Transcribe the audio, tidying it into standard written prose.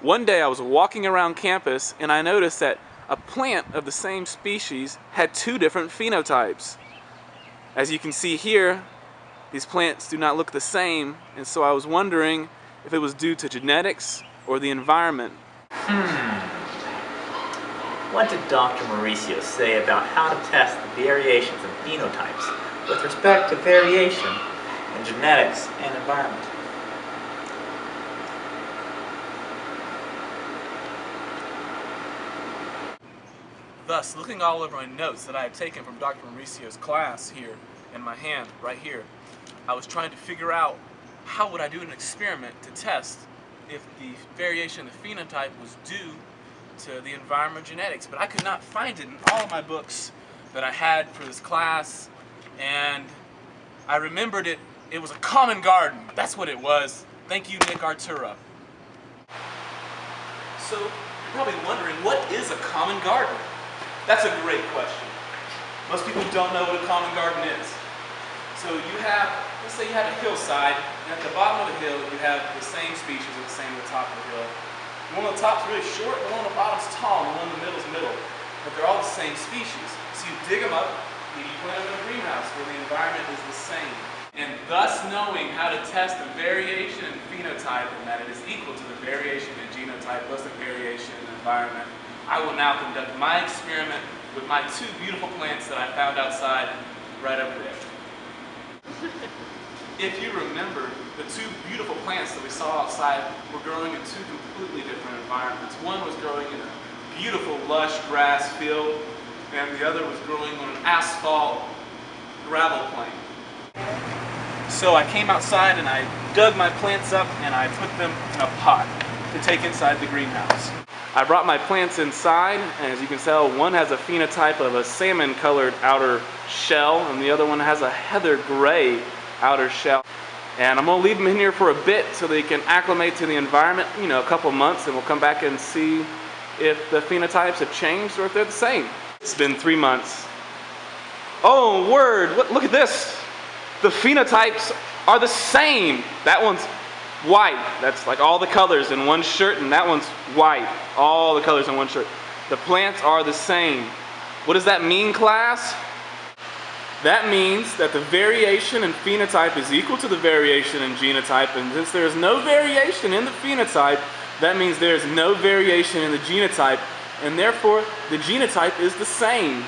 One day I was walking around campus and I noticed that a plant of the same species had two different phenotypes. As you can see here, these plants do not look the same, and so I was wondering if it was due to genetics or the environment. What did Dr. Mauricio say about how to test the variations in phenotypes with respect to variation in genetics and environment? Thus, looking all over my notes that I had taken from Dr. Mauricio's class here in my hand, right here, I was trying to figure out how would I do an experiment to test if the variation in the phenotype was due to the environment genetics, but I could not find it in all of my books that I had for this class, and I remembered it was a common garden. That's what it was. Thank you, Nick Artura. So, you're probably wondering, what is a common garden? That's a great question. Most people don't know what a common garden is. So you have, let's say you have a hillside, and at the bottom of the hill you have the same species at the top of the hill. The one on the top's really short, the one on the bottom's tall, and the one in the middle's middle. But they're all the same species. So you dig them up, and you plant them in a greenhouse where the environment is the same. And thus knowing how to test the variation in phenotype and that it is equal to the variation in genotype plus the variation in environment, I will now conduct my experiment with my two beautiful plants that I found outside right over there. If you remember, the two beautiful plants that we saw outside were growing in two completely different environments. One was growing in a beautiful lush grass field, and the other was growing on an asphalt gravel plain. So I came outside and I dug my plants up and I put them in a pot to take inside the greenhouse. I brought my plants inside, and as you can tell, one has a phenotype of a salmon-colored outer shell, and the other one has a heather gray outer shell. And I'm going to leave them in here for a bit so they can acclimate to the environment, a couple months, and we'll come back and see if the phenotypes have changed or if they're the same. It's been 3 months. Oh, word! Look at this! The phenotypes are the same! That one's white. That's like all the colors in one shirt, and that one's white. All the colors in one shirt. The plants are the same. What does that mean, class? That means that the variation in phenotype is equal to the variation in genotype, and since there is no variation in the phenotype, that means there is no variation in the genotype, and therefore the genotype is the same.